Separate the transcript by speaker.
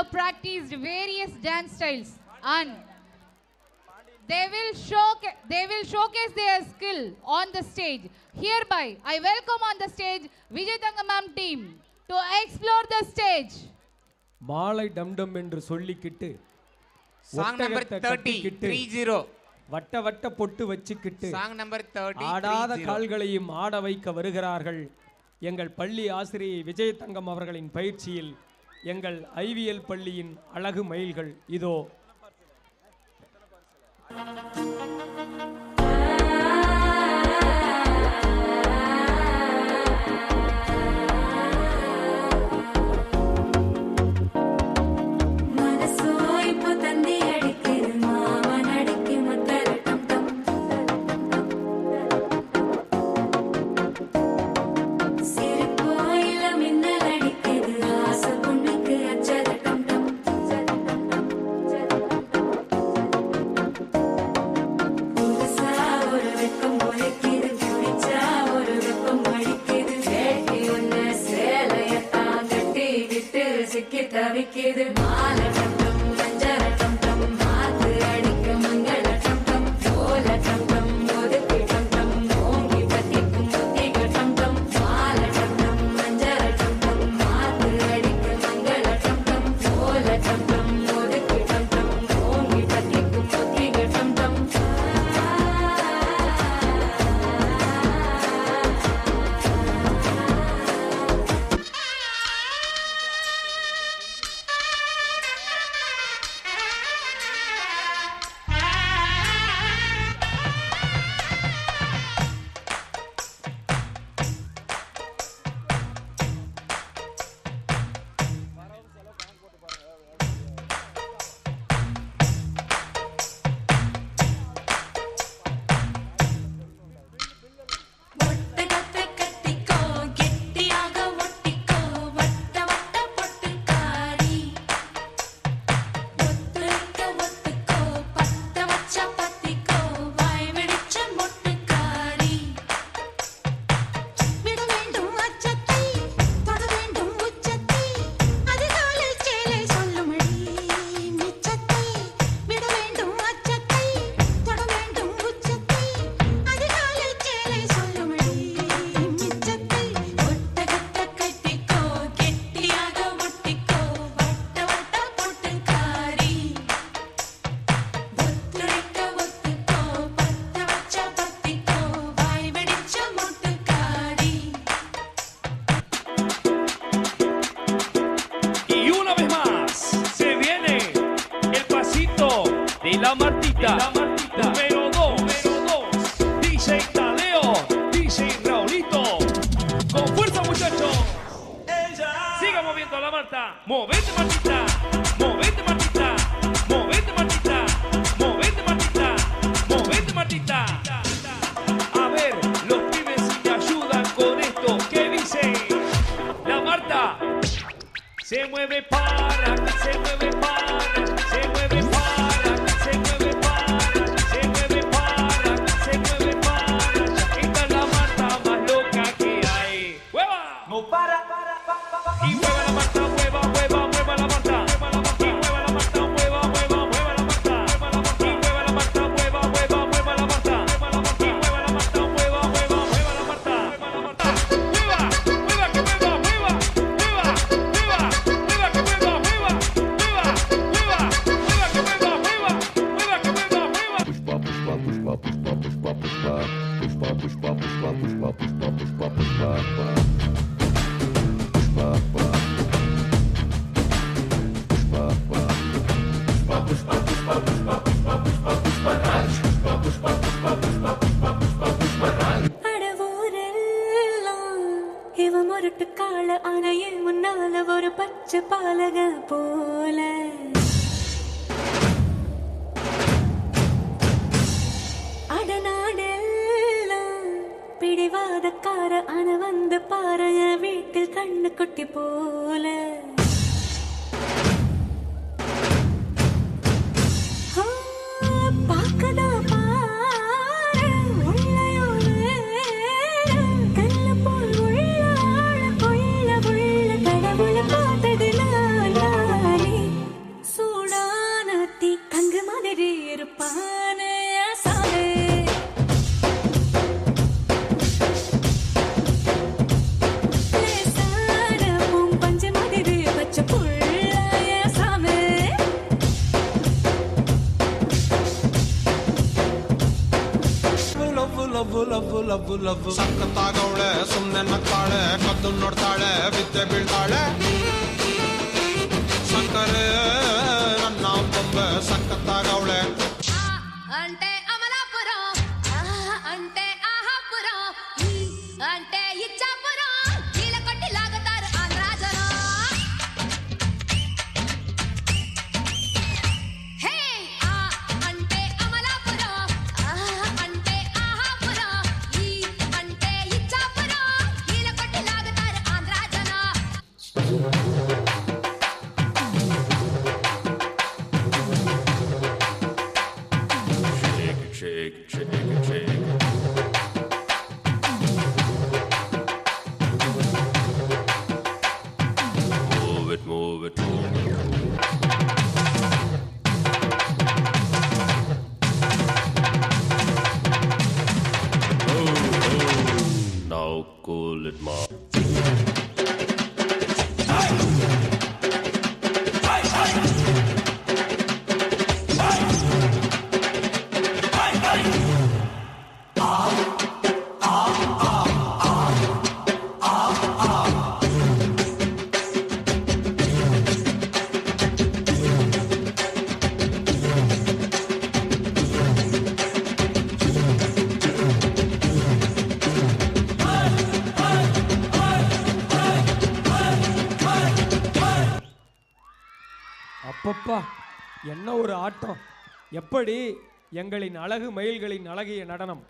Speaker 1: have practiced various dance styles and they will showcase their skill on the stage. Hereby, I welcome on the stage Vijay Thangam ma'am team to explore the stage.
Speaker 2: மாலை டம்டம் என்று சொல்லிக்கிட்டு
Speaker 3: song number 30
Speaker 2: வட்ட வட்ட பொட்டு வச்சுக்கிட்டு
Speaker 3: song number 30
Speaker 2: ஆடாத கால்களையும் ஆட வைக்க வருகிறார்கள். எங்கள் பள்ளி ஆசிரியை விஜய் தங்கம் அவர்களின் பயிற்சியில் எங்கள் ஐவிஎல் பள்ளியின் அழகு மயில்கள் இதோ.
Speaker 4: தவிக்கிது மாலை டம் மஞ்சள் டம் டம் மாத்து அடிக்க மங்கள டம் டம் கோல டம் டம் ஒதுக்கி டம் டம் ஓங்கி பத்திக்கும் புத்திக டம் டம் மாலை டம் டம் மஞ்சள் டம் டம் மாத்து அடிக்க மங்கள டம் டம் கோல டம் டம் ஒதுக்கி டம் டம் ஓங்கி பத்திக்கும் புத்திக டம் டம்
Speaker 5: La Martita, número 2, DJ Tadeo, DJ Raulito, con fuerza muchachos, siga moviendo la Marta, movete Martita, movete Martita, movete Martita, movete Martita, movete Martita. A ver, los pibes si me ayudan con esto, ¿qué dice? La Marta se mueve para, se mueve para, se mueve para. Y mueva la Marta, mueva la Marta. Y mueva la Marta, mueva la Marta. Y mueva la Marta, mueva la Marta. Y mueva la Marta, mueva la Marta. Mueva, que mueva,
Speaker 4: ஒரு பச்சை பாலக போல அடநாடெல்லாம் பிடிவாதக்கார அன வந்து பாரு வீட்டில் கண்ணு குட்டி போல
Speaker 6: ಲವ್ ಸಕ್ಕತ್ತಾಗವಳೆ ಸುಮ್ನೆ ನಗ್ತಾಳೆ ಕದ್ದು ನೋಡ್ತಾಳೆ ಬಿದ್ದೆ ಬೀಳ್ತಾಳೆ ಸಕ್ಕರೆ ನನ್ನ ಬೊಂಬೆ ಸಕ್ಕತ್ತಾಗವಳೆ
Speaker 4: అంటే అమలాపురం అంటే ఆహాపురం అంటే ఇచ్చాపురం కీల కొట్టి లాగుతారు ఆంధ్రాజనం హే అంటే అమలాపురం అంటే ఆహాపురం అంటే ఇచ్చాపురం కీల కొట్టి లాగుతారు ఆంధ్రాజనం
Speaker 5: Shake it, shake it, shake it. Move it, move it, move it. Now cool it, ma.
Speaker 2: அப்பப்பா என்ன ஒரு ஆட்டம்! எப்படி எங்களின் அழகு மயில்களின் அழகிய நடனம்!